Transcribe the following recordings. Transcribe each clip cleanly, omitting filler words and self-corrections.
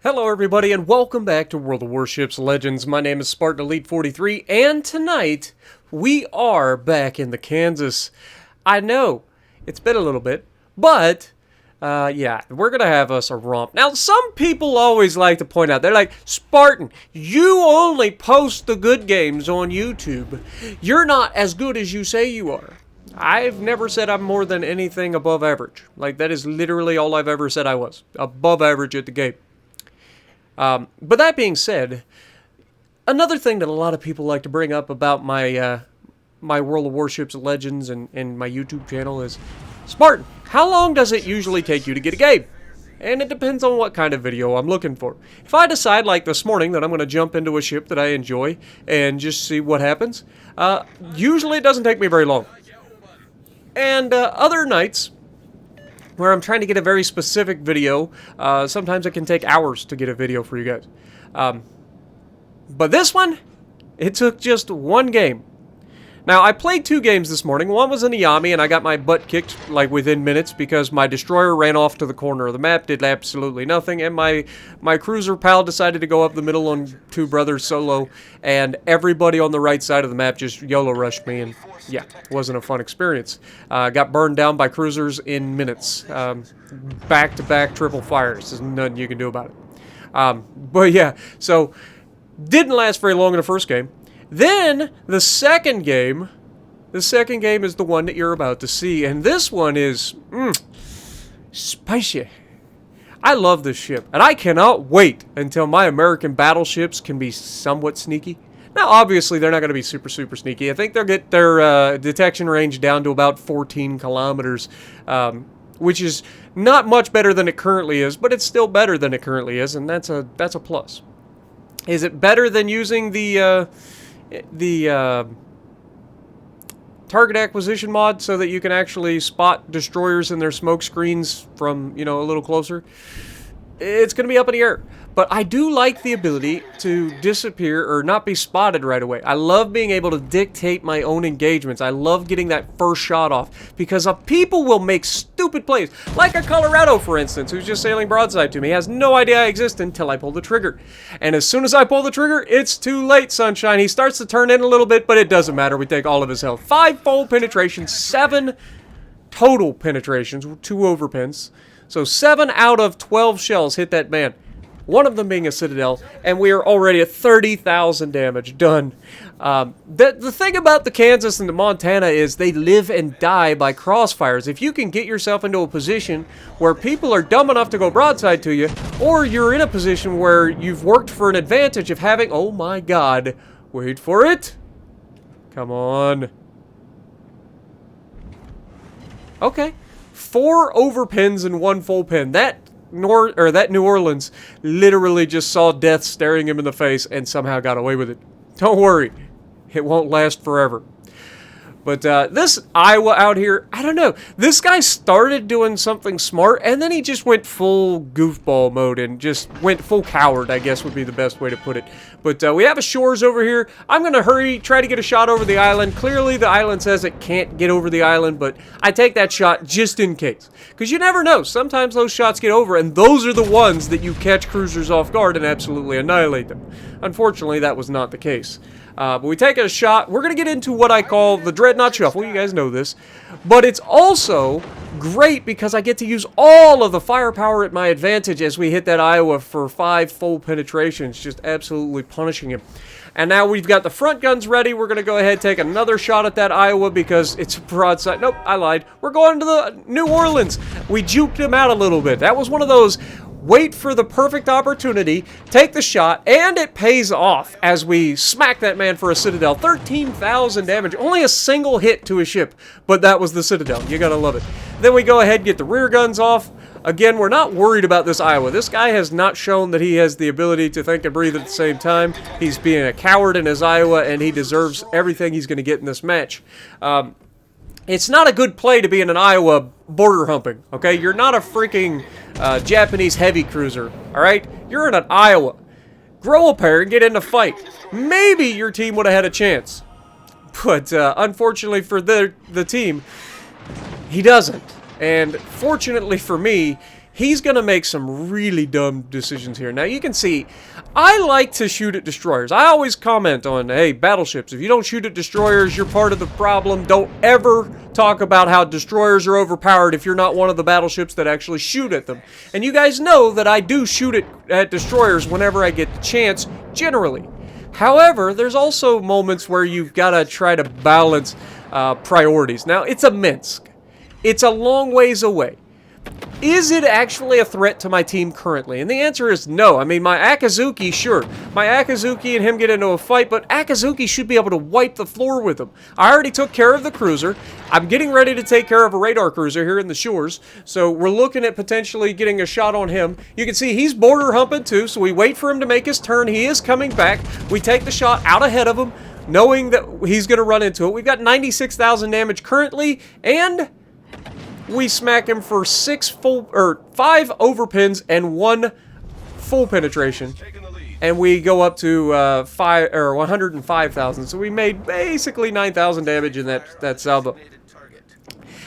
Hello everybody and welcome back to World of Warships Legends. My name is Spartan Elite 43 and tonight we are back in the Kansas. I know, it's been a little bit, but yeah, we're going to have us a romp. Now some people always like to point out, they're like, Spartan, you only post the good games on YouTube. You're not as good as you say you are. I've never said I'm more than anything above average. Like, that is literally all I've ever said I was. Above average at the game. But that being said, another thing that a lot of people like to bring up about my my World of Warships Legends and my YouTube channel is, Spartan, how long does it usually take you to get a game? And it depends on what kind of video I'm looking for. If I decide, like this morning, that I'm going to jump into a ship that I enjoy and just see what happens, usually it doesn't take me very long. And other nights, where I'm trying to get a very specific video, sometimes it can take hours to get a video for you guys. But this one, it took just one game. Now, I played 2 games this morning. One was in the Yami, and I got my butt kicked, like, within minutes, because my destroyer ran off to the corner of the map, did absolutely nothing, and my cruiser pal decided to go up the middle on 2 brothers solo, and everybody on the right side of the map just YOLO rushed me, and yeah, wasn't a fun experience. Got burned down by cruisers in minutes. Back-to-back triple fires. There's nothing you can do about it. But yeah, so didn't last very long in the first game. Then, the second game is the one that you're about to see, and this one is, spicy. I love this ship, and I cannot wait until my American battleships can be somewhat sneaky. Now, obviously, they're not going to be super sneaky. I think they'll get their detection range down to about 14 kilometers, which is not much better than it currently is, but it's still better than it currently is, and that's a plus. Is it better than using the target acquisition mod so that you can actually spot destroyers and their smoke screens from, a little closer? It's going to be up in the air. But I do like the ability to disappear or not be spotted right away. I love being able to dictate my own engagements. I love getting that first shot off because people will make stupid plays. Like a Colorado, for instance, who's just sailing broadside to me. He has no idea I exist until I pull the trigger. And as soon as I pull the trigger, it's too late, sunshine. He starts to turn in a little bit, but it doesn't matter. We take all of his health. 5 full penetrations, 7 total penetrations, 2 overpins. So 7 out of 12 shells hit that man. One of them being a Citadel, and we are already at 30,000 damage. Done. The thing about the Kansas and the Montana is they live and die by crossfires. If you can get yourself into a position where people are dumb enough to go broadside to you, or you're in a position where you've worked for an advantage of having... Oh my god. Wait for it. Come on. Okay. 4 overpins and 1 full pin. That New Orleans literally just saw death staring him in the face and somehow got away with it. Don't worry, it won't last forever. But this Iowa out here, I don't know. This guy started doing something smart, and then he just went full goofball mode and just went full coward, I guess would be the best way to put it. But we have a shores over here. I'm going to hurry, try to get a shot over the island. Clearly, the island says it can't get over the island, but I take that shot just in case. Because you never know. Sometimes those shots get over, and those are the ones that you catch cruisers off guard and absolutely annihilate them. Unfortunately, that was not the case. But we take a shot. We're going to get into what I call the Dreadnought Shuffle. You guys know this. But it's also great because I get to use all of the firepower at my advantage as we hit that Iowa for 5 full penetrations, just absolutely punishing him. And now we've got the front guns ready. We're going to go ahead and take another shot at that Iowa because it's a broadside. Nope, I lied. We're going to the New Orleans. We juked him out a little bit. That was one of those... Wait for the perfect opportunity, take the shot, and it pays off as we smack that man for a Citadel. 13,000 damage, only a single hit to a ship, but that was the Citadel. You gotta love it. Then we go ahead and get the rear guns off. Again, we're not worried about this Iowa. This guy has not shown that he has the ability to think and breathe at the same time. He's being a coward in his Iowa, and he deserves everything he's going to get in this match. It's not a good play to be in an Iowa border humping, okay? You're not a freaking Japanese heavy cruiser, all right? You're in an Iowa. Grow a pair and get in a fight. Maybe your team would have had a chance. But unfortunately for the team, he doesn't. And fortunately for me, he's going to make some really dumb decisions here. Now, you can see, I like to shoot at destroyers. I always comment on, hey, battleships, if you don't shoot at destroyers, you're part of the problem. Don't ever talk about how destroyers are overpowered if you're not one of the battleships that actually shoot at them. And you guys know that I do shoot at destroyers whenever I get the chance, generally. However, there's also moments where you've got to try to balance priorities. Now, it's a Minsk. It's a long ways away. Is it actually a threat to my team currently? And the answer is no. I mean, my Akazuki, sure. My Akazuki and him get into a fight, but Akazuki should be able to wipe the floor with him. I already took care of the cruiser. I'm getting ready to take care of a radar cruiser here in the shores, so we're looking at potentially getting a shot on him. You can see he's border humping too, so we wait for him to make his turn. He is coming back. We take the shot out ahead of him, knowing that he's going to run into it. We've got 96,000 damage currently, and we smack him for 5 overpins and 1 full penetration, and we go up to 105,000. So we made basically 9,000 damage in that salvo.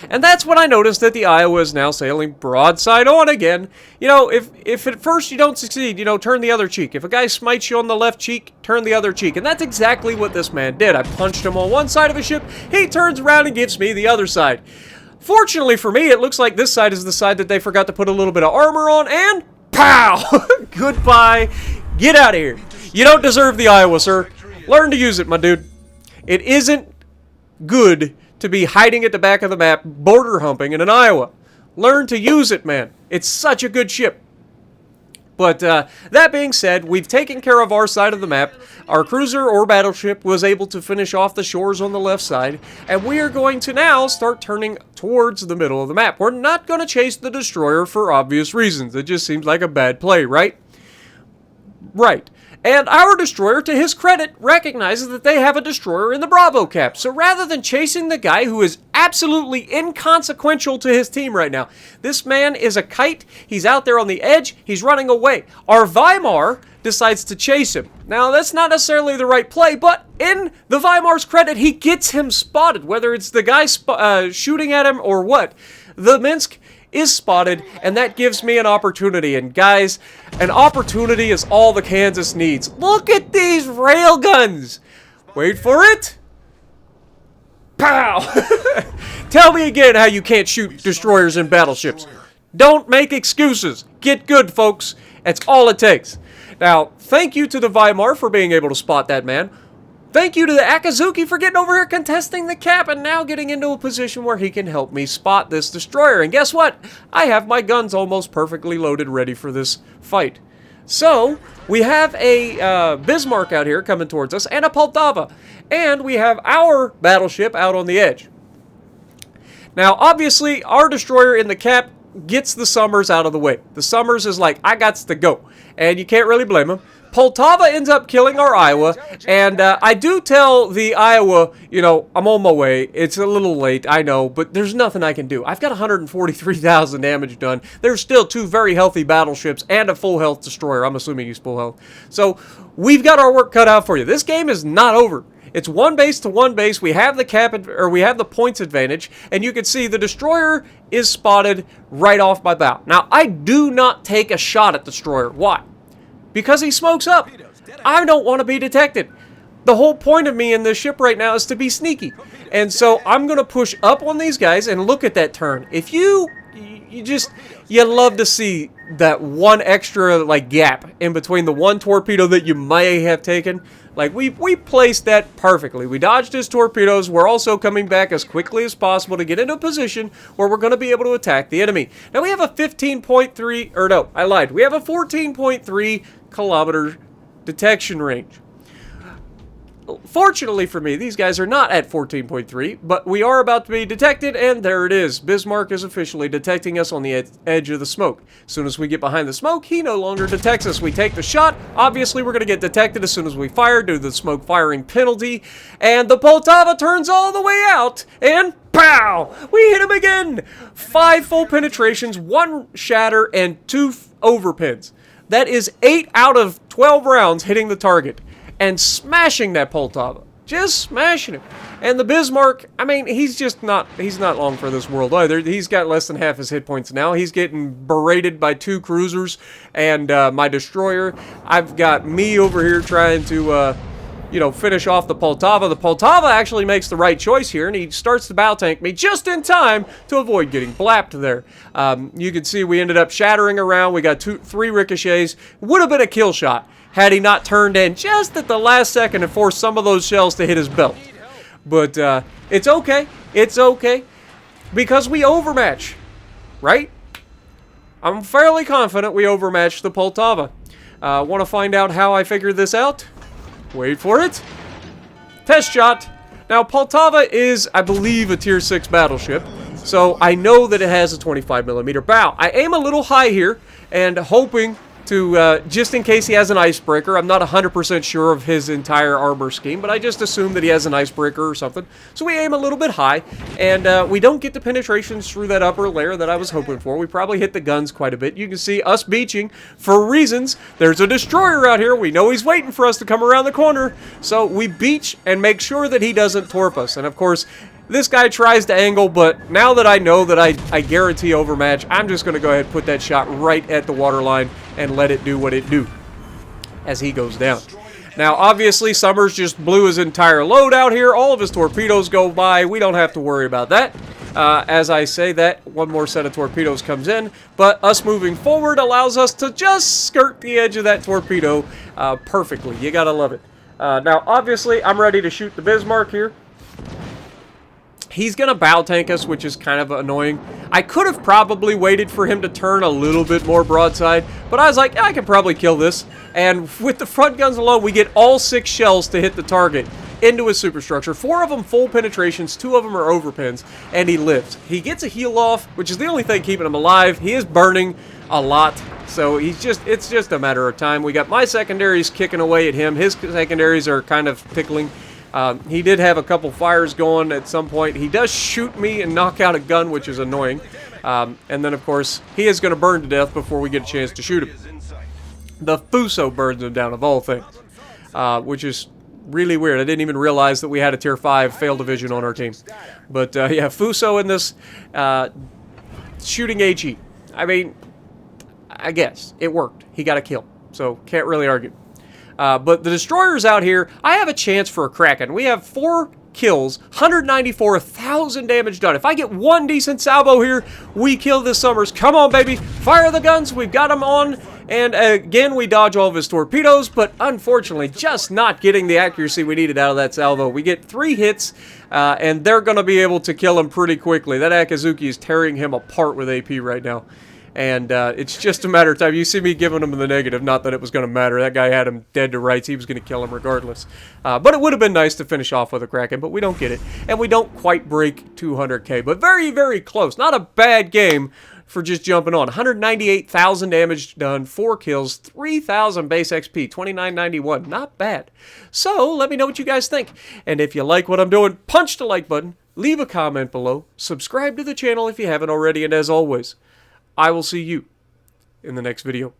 And that's when I noticed that the Iowa is now sailing broadside on again. You know, if at first you don't succeed, you know, turn the other cheek. If a guy smites you on the left cheek, turn the other cheek. And that's exactly what this man did. I punched him on one side of a ship. He turns around and gives me the other side. Fortunately for me, it looks like this side is the side that they forgot to put a little bit of armor on, and pow! Goodbye. Get out of here. You don't deserve the Iowa, sir. Learn to use it, my dude. It isn't good to be hiding at the back of the map, border humping in an Iowa. Learn to use it, man. It's such a good ship. But that being said, we've taken care of our side of the map. Our cruiser or battleship was able to finish off the shores on the left side, and we are going to now start turning towards the middle of the map. We're not going to chase the destroyer for obvious reasons. It just seems like a bad play, right? Right. And our destroyer, to his credit, recognizes that they have a destroyer in the Bravo cap. So rather than chasing the guy who is absolutely inconsequential to his team right now, this man is a kite. He's out there on the edge. He's running away. Our Weimar decides to chase him. Now, that's not necessarily the right play, but in the Weimar's credit, he gets him spotted, whether it's the guy shooting at him or what. The Minsk is spotted, and that gives me an opportunity. And guys, an opportunity is all the Kansas needs. Look at these railguns. Wait for it. Pow! Tell me again how you can't shoot destroyers in battleships. Don't make excuses. Get good, folks. That's all it takes. Now, thank you to the Weimar for being able to spot that man. Thank you to the Akazuki for getting over here contesting the cap and now getting into a position where he can help me spot this destroyer. And guess what? I have my guns almost perfectly loaded ready for this fight. So, we have a Bismarck out here coming towards us and a Poltava. And we have our battleship out on the edge. Now, obviously, our destroyer in the cap gets the Summers out of the way. The Summers is like, I gots to go. And you can't really blame him. Poltava ends up killing our Iowa, and I do tell the Iowa, you know, I'm on my way. It's a little late, I know, but there's nothing I can do. I've got 143,000 damage done. There's still 2 very healthy battleships and a full health destroyer. I'm assuming he's full health. So we've got our work cut out for you. This game is not over. It's one base to one base. We have the points advantage, and you can see the destroyer is spotted right off my bow. Now, I do not take a shot at destroyer. Why? Because he smokes up. I don't want to be detected. The whole point of me in this ship right now is to be sneaky. And so I'm going to push up on these guys and look at that turn. If you love to see that one extra like gap in between the one torpedo that you may have taken. Like we placed that perfectly. We dodged his torpedoes. We're also coming back as quickly as possible to get into a position where we're going to be able to attack the enemy. Now we have a 15.3, or no, I lied. We have a 14.3 kilometer detection range. Fortunately for me, these guys are not at 14.3, but we are about to be detected, and there it is. Bismarck is officially detecting us on the edge of the smoke. As soon as we get behind the smoke, he no longer detects us. We take the shot. Obviously, we're going to get detected as soon as we fire due to the smoke firing penalty, and the Poltava turns all the way out, and pow! We hit him again! 5 full penetrations, 1 shatter, and 2 overpins. That is 8 out of 12 rounds hitting the target and smashing that Poltava. Just smashing him. And the Bismarck, I mean, he's not long for this world either. He's got less than half his hit points now. He's getting berated by 2 cruisers and my destroyer. I've got me over here trying to, you know, finish off the Poltava. The Poltava actually makes the right choice here, and he starts to bow tank me just in time to avoid getting blapped there. You can see we ended up shattering around. We got 3 ricochets. Would have been a kill shot had he not turned in just at the last second and forced some of those shells to hit his belt. But it's okay. It's okay. Because we overmatch, right? I'm fairly confident we overmatched the Poltava. Want to find out how I figured this out? Wait for it. Test shot. Now, Poltava is, I believe, a tier 6 battleship. So I know that it has a 25mm bow. I aim a little high here and hoping to, just in case he has an icebreaker. I'm not 100% sure of his entire armor scheme, but I just assume that he has an icebreaker or something. So we aim a little bit high, and we don't get the penetrations through that upper layer that I was hoping for. We probably hit the guns quite a bit. You can see us beaching for reasons. There's a destroyer out here. We know he's waiting for us to come around the corner. So we beach and make sure that he doesn't torp us. And of course, this guy tries to angle, but now that I know that I guarantee overmatch, I'm just going to go ahead and put that shot right at the waterline and let it do what it do as he goes down. Now, obviously, Summers just blew his entire load out here. All of his torpedoes go by. We don't have to worry about that. As I say that, one more set of torpedoes comes in, but us moving forward allows us to just skirt the edge of that torpedo perfectly. You got to love it. Now, obviously, I'm ready to shoot the Bismarck here. He's going to bow tank us, which is kind of annoying. I could have probably waited for him to turn a little bit more broadside, but I was like, yeah, I can probably kill this. And with the front guns alone, we get all 6 shells to hit the target into his superstructure. 4 of them full penetrations, 2 of them are overpins, and he lives. He gets a heal off, which is the only thing keeping him alive. He is burning a lot, so it's just a matter of time. We got my secondaries kicking away at him. His secondaries are kind of tickling. He did have a couple fires going at some point. He does shoot me and knock out a gun, which is annoying. And then, of course, he is going to burn to death before we get a chance to shoot him. The Fuso burns him down, of all things, which is really weird. I didn't even realize that we had a tier 5 fail division on our team. But, yeah, Fuso in this shooting HE. I mean, I guess it worked. He got a kill, so can't really argue. But the destroyers out here, I have a chance for a Kraken. We have 4 kills, 194,000 damage done. If I get one decent salvo here, we kill this Summers. Come on, baby. Fire the guns. We've got them on. And again, we dodge all of his torpedoes, but unfortunately, just not getting the accuracy we needed out of that salvo. We get 3 hits, and they're going to be able to kill him pretty quickly. That Akazuki is tearing him apart with AP right now. And it's just a matter of time. You see me giving him the negative, not that it was going to matter. That guy had him dead to rights. He was going to kill him regardless. But it would have been nice to finish off with a Kraken, but we don't get it. And we don't quite break 200k, but very, very close. Not a bad game for just jumping on. 198,000 damage done, 4 kills, 3,000 base XP, 2991. Not bad. So let me know what you guys think. And if you like what I'm doing, punch the like button, leave a comment below, subscribe to the channel if you haven't already, and as always, I will see you in the next video.